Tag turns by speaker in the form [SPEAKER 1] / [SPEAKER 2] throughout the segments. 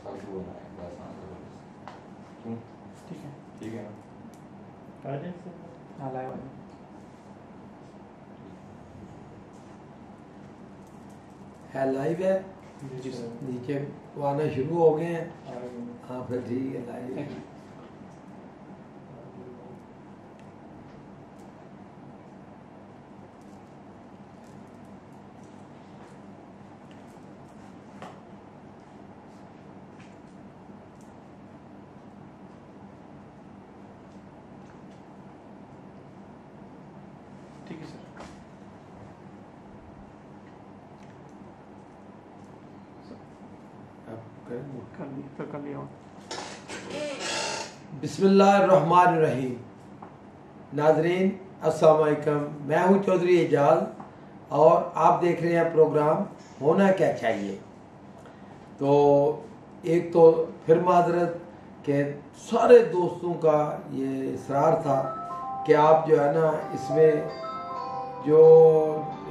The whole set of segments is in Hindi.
[SPEAKER 1] फालतू बनाए बस ना क्यों
[SPEAKER 2] ठीक है
[SPEAKER 1] ठीक है ना
[SPEAKER 2] हाँ लाइव
[SPEAKER 3] है लाइव है
[SPEAKER 2] जी सर
[SPEAKER 3] नीचे वो आना शुरू हो गए हैं
[SPEAKER 2] आ रहे हैं।
[SPEAKER 3] हाँ फिर ठीक है लाइव है।
[SPEAKER 2] ठीक है सर
[SPEAKER 3] अब करेंगे।
[SPEAKER 2] कर लिया
[SPEAKER 3] बिस्मिल्लाहिर्रहमानिर्रहीम। नाजरीन अस्सलाम वालेकुम, मैं हूँ चौधरी एजाज और आप देख रहे हैं प्रोग्राम होना क्या चाहिए। तो एक तो फिर माजरत के सारे दोस्तों का ये इसरार था कि आप जो है ना इसमें जो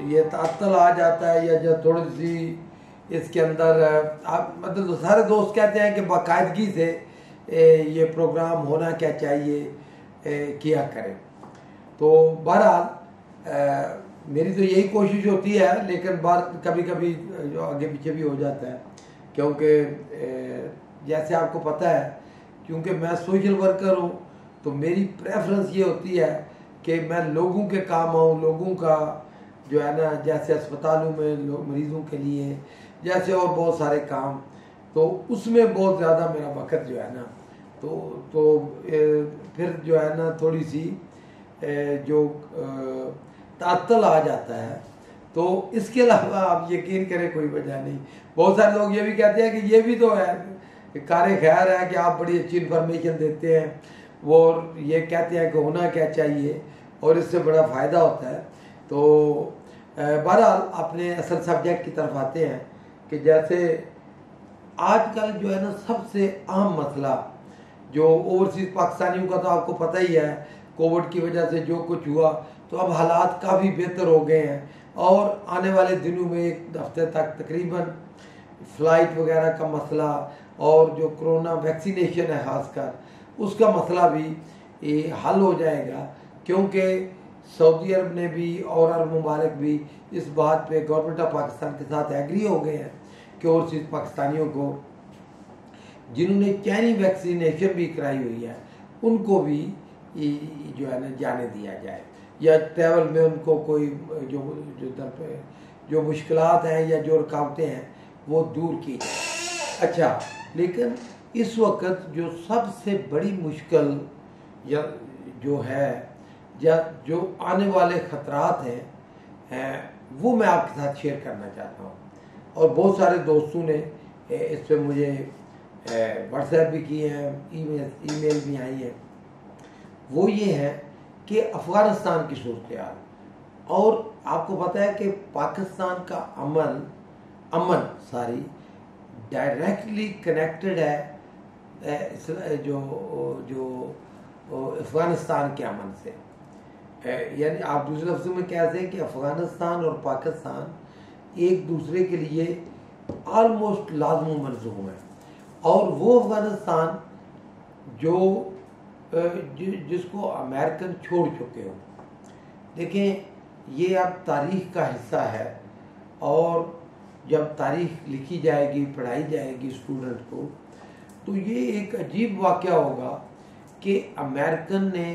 [SPEAKER 3] ये तात्तल आ जाता है या जो थोड़ी सी इसके अंदर आप मतलब सारे दोस्त कहते हैं कि बाकायदगी से ये प्रोग्राम होना क्या चाहिए किया करें। तो बहरहाल मेरी तो यही कोशिश होती है, लेकिन बात कभी कभी जो आगे पीछे भी हो जाता है क्योंकि जैसे आपको पता है क्योंकि मैं सोशल वर्कर हूँ तो मेरी प्रेफरेंस ये होती है कि मैं लोगों के काम आऊँ, लोगों का जो है ना जैसे अस्पतालों में मरीजों के लिए जैसे और बहुत सारे काम, तो उसमें बहुत ज़्यादा मेरा वक्त जो है ना फिर जो है ना थोड़ी सी जो तात्तल आ जाता है। तो इसके अलावा आप यकीन करें कोई वजह नहीं। बहुत सारे लोग ये भी कहते हैं कि ये भी तो है कार खैर है कि आप बड़ी अच्छी इन्फॉर्मेशन देते हैं, वो ये कहते हैं कि होना क्या चाहिए और इससे बड़ा फ़ायदा होता है। तो बहरहाल अपने असल सब्जेक्ट की तरफ आते हैं कि जैसे आजकल जो है ना सबसे अहम मसला जो ओवरसीज़ पाकिस्तानियों का तो आपको पता ही है, कोविड की वजह से जो कुछ हुआ तो अब हालात काफ़ी बेहतर हो गए हैं और आने वाले दिनों में एक हफ्ते तक तकरीबन फ़्लाइट वगैरह का मसला और जो कोरोना वैक्सीनेशन है ख़ासकर उसका मसला भी हल हो जाएगा, क्योंकि सऊदी अरब ने भी और अरब मुबारक भी इस बात पे गवर्नमेंट ऑफ पाकिस्तान के साथ एग्री हो गए हैं कि ओवरसीज़ पाकिस्तानियों को जिन्होंने चैनी वैक्सीनेशन भी कराई हुई है उनको भी जो है ना जाने दिया जाए या ट्रैवल में उनको कोई जो मुश्किलात हैं या जो रुकावटें हैं वो दूर की जाए। अच्छा, लेकिन इस वक्त जो सबसे बड़ी मुश्किल या जो है या जो आने वाले ख़तरात हैं वो मैं आपके साथ शेयर करना चाहता हूँ और बहुत सारे दोस्तों ने इस पर मुझे व्हाट्सएप भी किए हैं, ईमेल भी आई है। वो ये है कि अफ़गानिस्तान की सूरत और आपको पता है कि पाकिस्तान का अमन डायरेक्टली कनेक्टेड है जो अफ़गानिस्तान के अमन से। यानी आप दूसरे लफ्ज़ों में कहते हैं कि अफ़गानिस्तान और पाकिस्तान एक दूसरे के लिए आलमोस्ट लाज़िम मलज़ूम है और वो अफ़गानिस्तान जिसको अमेरिकन छोड़ चुके हो। देखें ये अब तारीख़ का हिस्सा है और जब तारीख़ लिखी जाएगी, पढ़ाई जाएगी स्टूडेंट को, तो ये एक अजीब वाक़या होगा कि अमेरिकन ने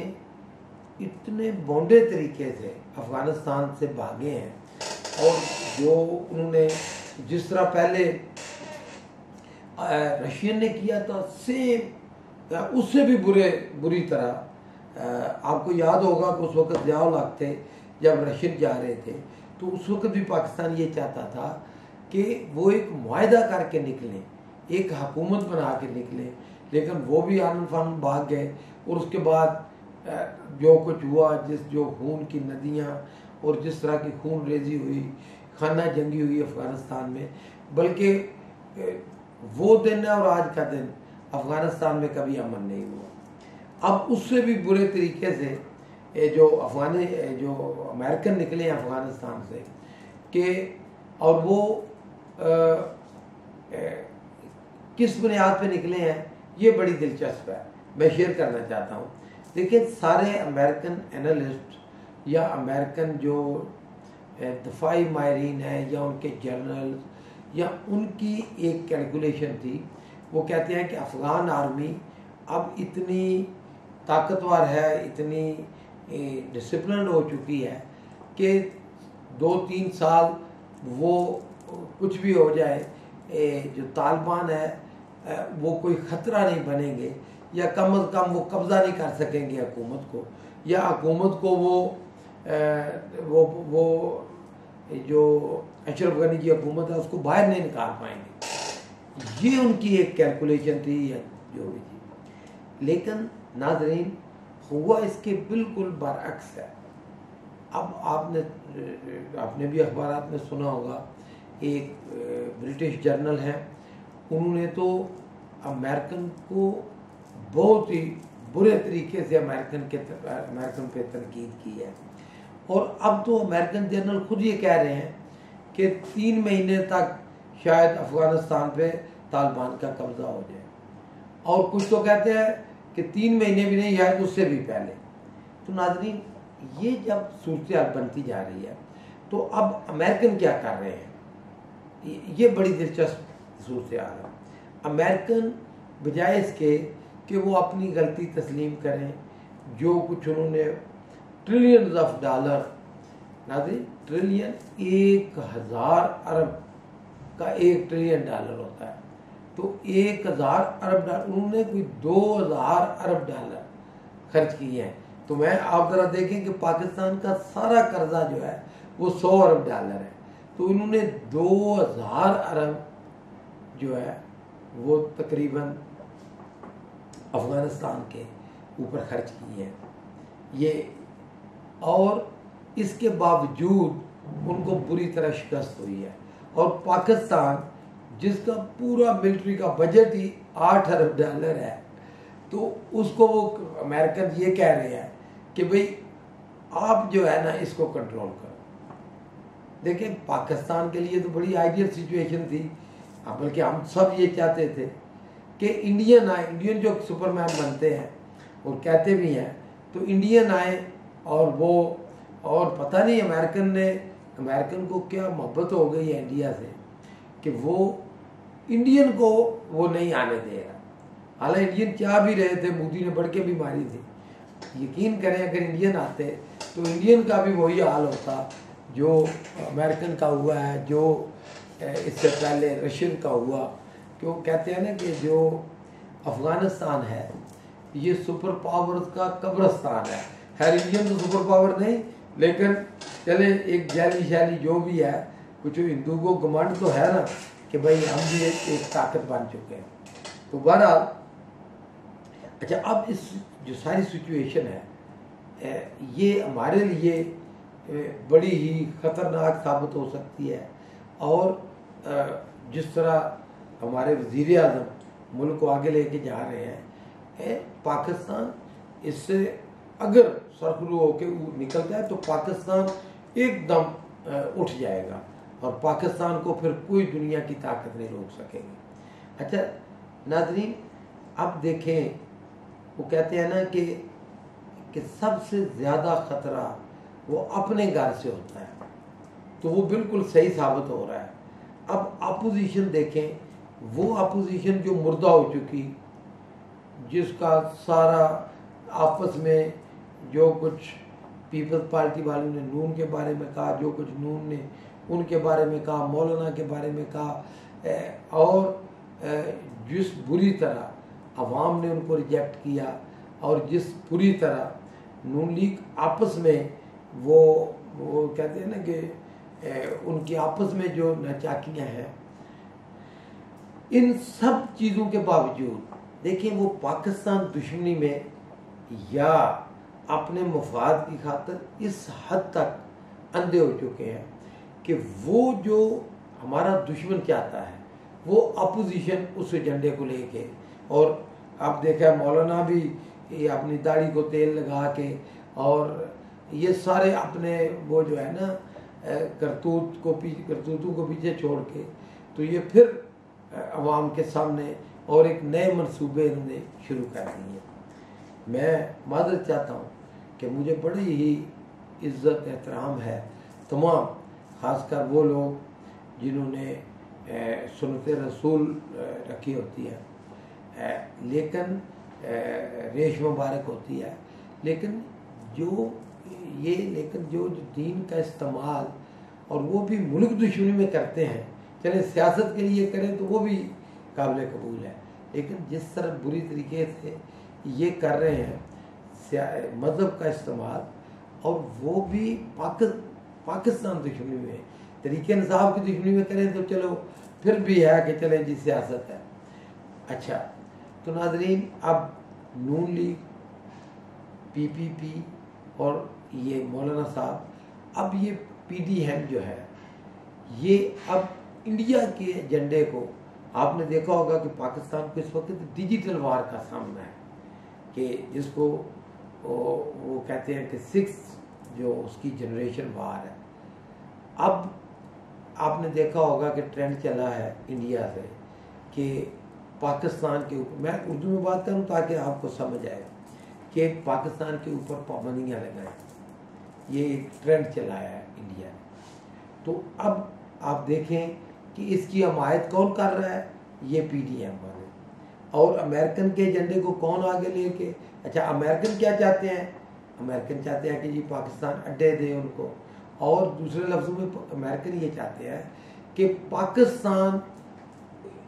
[SPEAKER 3] इतने बौंडे तरीके से अफ़गानिस्तान से भागे हैं और जो उन्होंने जिस तरह पहले रशियन ने किया था सेम उससे भी बुरी तरह। आपको याद होगा कि उस वक्त ज़ियाउल हक थे जब रशियन जा रहे थे, तो उस वक्त भी पाकिस्तान ये चाहता था कि वो एक मुआहदा करके निकलें, एक हुकूमत बना के निकलें, लेकिन वो भी आनन फानन भाग गए और उसके बाद जो कुछ हुआ, जो खून की नदियाँ और जिस तरह की खून रेजी हुई, खाना जंगी हुई अफ़गानिस्तान में, बल्कि वो दिन और आज का दिन अफ़गानिस्तान में कभी अमन नहीं हुआ। अब उससे भी बुरे तरीके से जो अमेरिकन निकले हैं अफ़गानिस्तान से कि और वो किस बुनियाद पे निकले हैं, ये बड़ी दिलचस्प है, मैं शेयर करना चाहता हूँ। देखिए, सारे अमेरिकन एनालिस्ट या अमेरिकन जो दफाई माहरीन हैं या उनके जर्नल या उनकी एक कैलकुलेशन थी, वो कहते हैं कि अफ़गान आर्मी अब इतनी ताकतवर है, इतनी डिसिप्लिन हो चुकी है कि 2-3 साल वो कुछ भी हो जाए, जो तालिबान है वो कोई ख़तरा नहीं बनेंगे, या कम अज़ कम वो कब्ज़ा नहीं कर सकेंगे हुकूमत को, या हुकूमत को वो जो अशरफ गनी की हुकूमत है उसको बाहर नहीं निकाल पाएंगे। ये उनकी एक कैलकुलेशन थी या जो भी थी। लेकिन नाज़रीन, हुआ इसके बिल्कुल बरअक्स है। अब आपने भी अखबारात में सुना होगा, एक ब्रिटिश जर्नल है, उन्होंने तो अमेरिकन को बहुत ही बुरे तरीके से अमेरिकन पे तनकीद की है। और अब तो अमेरिकन जर्नल खुद ये कह रहे हैं कि 3 महीने तक शायद अफ़गानिस्तान पे तालिबान का कब्ज़ा हो जाए, और कुछ तो कहते हैं कि 3 महीने भी नहीं, शायद उससे भी पहले। तो नाज़रीन, ये जब सूरत बनती जा रही है, तो अब अमेरिकन क्या कर रहे हैं, ये बड़ी दिलचस्प सूरत है। अमेरिकन बजाय इसके कि वो अपनी गलती तस्लीम करें, जो कुछ उन्होंने ट्रिलियंस ऑफ डॉलर, नाज़रीन ट्रिलियन 1000 अरब का 1 ट्रिलियन डॉलर होता है, तो 1000 अरब डॉलर उन्होंने कोई 2000 अरब डॉलर खर्च किए हैं। तो मैं आप ज़रा देखें कि पाकिस्तान का सारा कर्जा जो है वो 100 अरब डॉलर है, तो इन्होंने 2000 अरब जो है वो तकरीबन अफ़गानिस्तान के ऊपर खर्च किए हैं ये, और इसके बावजूद उनको बुरी तरह शिकस्त हुई है। और पाकिस्तान जिसका पूरा मिलिट्री का बजट ही 8 अरब डॉलर है, तो उसको वो अमेरिकन ये कह रहे हैं कि भाई आप जो है ना इसको कंट्रोल करो। देखिए, पाकिस्तान के लिए तो बड़ी आइडियल सिचुएशन थी, बल्कि हम सब ये चाहते थे कि इंडियन जो सुपरमैन बनते हैं और कहते भी हैं, तो इंडियन आए, और पता नहीं अमेरिकन को क्या मोहब्बत हो गई है इंडिया से कि वो इंडियन को वो नहीं आने दे रहा। हालांकि इंडियन चाह भी रहे थे, मोदी ने बढ़ के भी मारी थी। यकीन करें, अगर इंडियन आते तो इंडियन का भी वही हाल होता जो अमेरिकन का हुआ है, जो इससे पहले रशियन का हुआ। क्यों कहते हैं ना कि जो अफ़गानिस्तान है ये सुपर पावर्स का कब्रिस्तान है। खैर, इंडियन तो सुपर पावर नहीं, लेकिन चले एक जैली शैली जो भी है, कुछ हिंदू को घमंड तो है ना कि भाई हम भी एक ताकत बन चुके हैं। तो बहरहाल, अच्छा, अब इस जो सारी सिचुएशन है ये हमारे लिए बड़ी ही ख़तरनाक साबित हो सकती है। और जिस तरह हमारे वज़ीर आज़म मुल्क को आगे लेके जा रहे हैं, पाकिस्तान इससे अगर सरखरू होके निकलता है तो पाकिस्तान एकदम उठ जाएगा, और पाकिस्तान को फिर कोई दुनिया की ताकत नहीं रोक सकेगी। अच्छा नाज़रीन, अब देखें, वो कहते हैं ना कि सबसे ज़्यादा ख़तरा वो अपने घर से होता है, तो वो बिल्कुल सही साबित हो रहा है। अब अपोजिशन देखें, वो अपोजिशन जो मुर्दा हो चुकी, जिसका सारा आपस में जो कुछ पीपल्स पार्टी वालों ने नून के बारे में कहा, जो कुछ नून ने उनके बारे में कहा, मौलाना के बारे में कहा, और जिस बुरी तरह अवाम ने उनको रिजेक्ट किया, और जिस बुरी तरह नून लीग आपस में वो कहते हैं ना कि उनकी आपस में जो नाचाकियाँ हैं, इन सब चीज़ों के बावजूद देखिए वो पाकिस्तान दुश्मनी में या अपने मफाद की खातिर इस हद तक अंधे हो चुके हैं कि वो जो हमारा दुश्मन चाहता है वो अपोजिशन उस एजेंडे को लेके, और आप देखा मौलाना भी ये अपनी दाढ़ी को तेल लगा के और ये सारे अपने वो जो है ना करतूतों को पीछे छोड़ के, तो ये फिर अवाम के सामने और एक नए मंसूबे इन्होंने शुरू कर दिए। मैं मादर चाहता हूँ कि मुझे बड़ी ही इज़्ज़त एहतराम है तमाम, ख़ासकर वो लोग जिन्होंने सुन्नत रसूल रखी होती है, लेकिन रेश मुबारक होती है, लेकिन जो दीन का इस्तेमाल और वो भी मुल्क दुश्मनी में करते हैं, चले सियासत के लिए करें तो वो भी काबिल कबूल है, लेकिन जिस तरह बुरी तरीके से ये कर रहे हैं मज़हब का इस्तेमाल, और वो भी पाकिस्तान दुश्मनी में, तरीके इंसाफ की दुश्मनी में करें तो चलो फिर भी है कि चले जी सियासत है। अच्छा, तो नाज़रीन, अब नून लीग, PPP और ये मौलाना साहब, अब ये PDM जो है, ये अब इंडिया के एजेंडे को, आपने देखा होगा कि पाकिस्तान को इस वक्त डिजिटल वार का सामना है, कि जिसको वो कहते हैं कि 6 जो उसकी जनरेशन वार है। अब आपने देखा होगा कि ट्रेंड चला है इंडिया से कि पाकिस्तान के ऊपर, मैं उर्दू में बात करूं ताकि आपको समझ आए, कि पाकिस्तान के ऊपर पाबंदियां लगाएं, ये एक ट्रेंड चला है इंडिया ने। तो अब आप देखें कि इसकी हमायत कौन कर रहा है, ये PDM वाले, और अमेरिकन के एजेंडे को कौन आगे लेके। अच्छा, अमेरिकन क्या चाहते हैं? अमेरिकन चाहते हैं कि जी पाकिस्तान अड्डे दे उनको, और दूसरे लफ्ज़ों में अमेरिकन ये चाहते हैं कि पाकिस्तान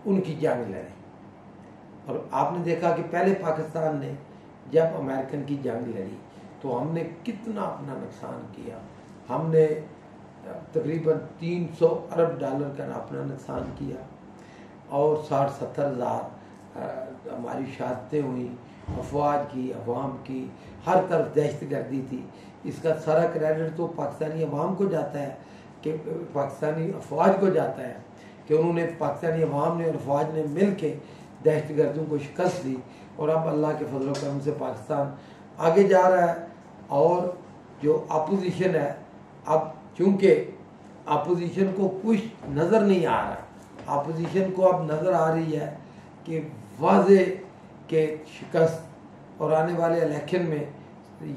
[SPEAKER 3] उनकी जंग लड़े। और आपने देखा कि पहले पाकिस्तान ने जब अमेरिकन की जंग लड़ी तो हमने कितना अपना नुकसान किया, हमने तकरीबन 300 अरब डॉलर का अपना नुकसान किया, और 60-70 हज़ार हमारी शहादतें हुई, अफवाज की, अवाम की, हर तरफ दहशतगर्दी थी। इसका सारा क्रेडिट तो पाकिस्तानी अवाम को जाता है, कि पाकिस्तानी अफवाज को जाता है, कि उन्होंने, पाकिस्तानी अवाम ने और अफवाज ने मिल के दहशतगर्दियों को शिकस्त दी, और अब अल्लाह के फजल व करम से पाकिस्तान आगे जा रहा है। और जो अपोजिशन है, अब चूँकि अपोजिशन को कुछ नज़र नहीं आ रहा, अपोजिशन को अब नज़र आ रही है कि वाज़े के शिकस्त, और आने वाले इलेक्शन में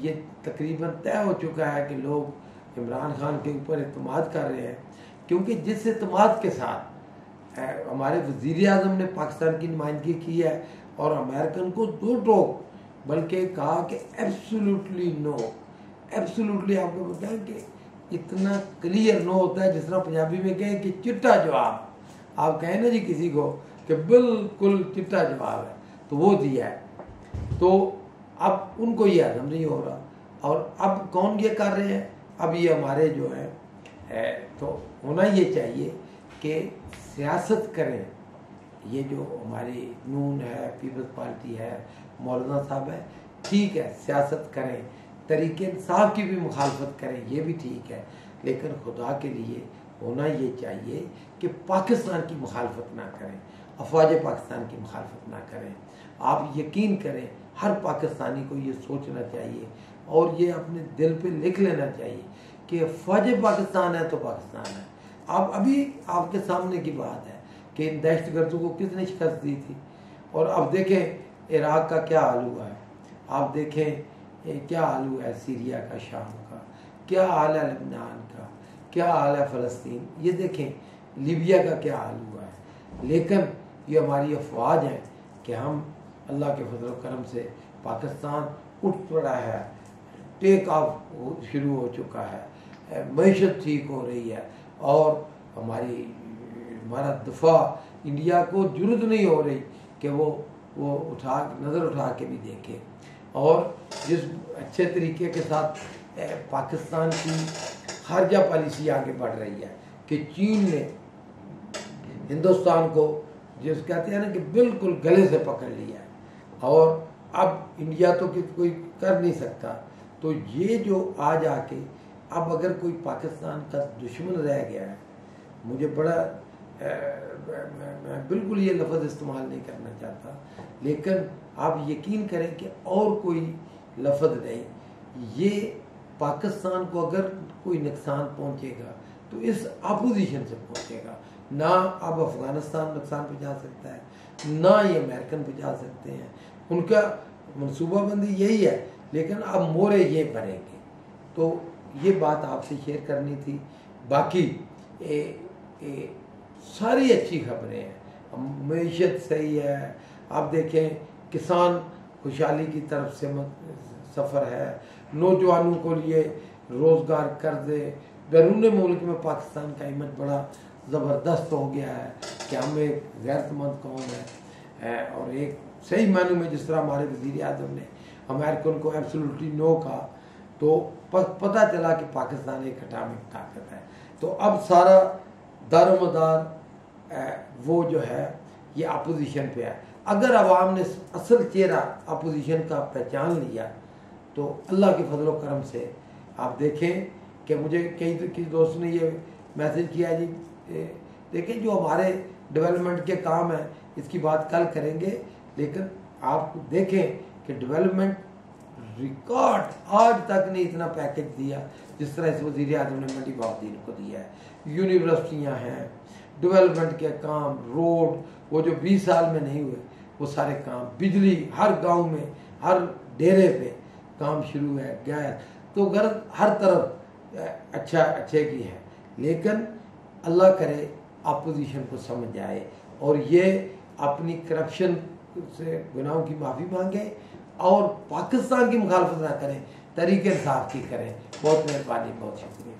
[SPEAKER 3] ये तकरीबन तय हो चुका है कि लोग इमरान खान के ऊपर एतमाद कर रहे हैं, क्योंकि जिस एतमाद के साथ हमारे वज़ीर आज़म ने पाकिस्तान की नुमाइंदगी की है, और अमेरिकन को 2 टोक बल्कि कहा कि एब्सोल्युटली नो, एब्सोल्युटली, आपको बताएं कि इतना क्लियर नो होता है, जिस तरह पंजाबी में कहें कि चिट्टा जवाब, आप कहें ना जी किसी को कि बिल्कुल चिट्टा जवाब है, तो वो दिया है। तो अब उनको ये हजम नहीं हो रहा, और अब कौन ये कर रहे हैं, अब ये हमारे जो है तो होना ये चाहिए कि सियासत करें, ये जो हमारी नून है, पीपल्स पार्टी है, मौलाना साहब है, ठीक है, सियासत करें, तरीके इंसाफ की भी मुखालफत करें, ये भी ठीक है, लेकिन खुदा के लिए होना ये चाहिए कि पाकिस्तान की मुखालफत ना करें, अफवाज पाकिस्तान की मुखालफत ना करें। आप यकीन करें, हर पाकिस्तानी को ये सोचना चाहिए और ये अपने दिल पे लिख लेना चाहिए कि अफवाज पाकिस्तान है तो पाकिस्तान है। अब अभी आपके सामने की बात है कि इन दहशतगर्दों को किसने शिकस्त दी थी, और अब देखें इराक़ का क्या हाल हुआ है, आप देखें क्या हाल हुआ है सीरिया का, शाम का क्या हाल है, लबनान का क्या हाल है, फ़लस्तीन, ये देखें लीबिया का क्या हाल हुआ है। लेकिन ये हमारी अफवाज है कि हम अल्लाह के फजल करम से पाकिस्तान उठ पड़ा है, टेक ऑफ शुरू हो चुका है, मईशत ठीक हो रही है, और हमारा दफा इंडिया को जुर्रत नहीं हो रही कि वो नज़र उठा के भी देखे। और जिस अच्छे तरीके के साथ पाकिस्तान की खारजा पॉलिसी आगे बढ़ रही है कि चीन ने हिंदुस्तान को जिस कहते हैं ना कि बिल्कुल गले से पकड़ लिया है, और अब इंडिया तो कोई कर नहीं सकता। तो ये जो आज आके अब अगर कोई पाकिस्तान का दुश्मन रह गया है, मुझे बड़ा मैं बिल्कुल ये लफ्ज़ इस्तेमाल नहीं करना चाहता, लेकिन आप यकीन करें कि और कोई लफ्ज़ नहीं, ये पाकिस्तान को अगर कोई नुकसान पहुंचेगा तो इस अपोजिशन से पहुंचेगा, ना अब अफ़गानिस्तान नुकसान पहुँचा सकता है, ना ये अमेरिकन पहुँचा सकते हैं। उनका मनसूबाबंदी यही है, लेकिन अब मोरे ये बनेंगे। तो ये बात आपसे शेयर करनी थी। बाकी सारी अच्छी खबरें हैं, मईशत सही है। आप देखें किसान खुशहाली की तरफ से सफ़र है, नौजवानों को लिए रोज़गार कर दे। बैरून मुल्क में पाकिस्तान का इमेज बड़ा ज़बरदस्त हो गया है कि हम एक गैरतमंद कौम है। और एक सही मायनों में जिस तरह हमारे वज़ीर आज़म ने अमेरिकन को एब्सोल्युटली नो कहा, तो पता चला कि पाकिस्तान एक एटॉमिक ताकत है। तो अब सारा दारोमदार वो जो है ये अपोजिशन पे है। अगर अवाम ने असल चेहरा अपोजिशन का पहचान लिया तो अल्लाह के फजल व करम से आप देखें कि मुझे कई दोस्त ने ये मैसेज किया जी देखें जो हमारे डेवलपमेंट के काम हैं इसकी बात कल करेंगे, लेकिन आप देखें कि डेवलपमेंट रिकॉर्ड आज तक ने इतना पैकेज दिया जिस तरह इस वज़ीर आज़म ने मंडी बाउद्दीन को दिया है। यूनिवर्सिटियाँ हैं, डेवलपमेंट के काम, रोड वो जो 20 साल में नहीं हुए वो सारे काम, बिजली हर गांव में हर डेरे पे काम शुरू है, गैस, तो गर्द हर तरफ अच्छे की है। लेकिन अल्लाह करे अपोजिशन को समझ आए और ये अपनी करप्शन से गुनाहों की माफ़ी मांगे और पाकिस्तान की मुखालफत ना करें, तरीके इंसाफ की करें। बहुत मेहरबानी, बहुत शुक्रिया।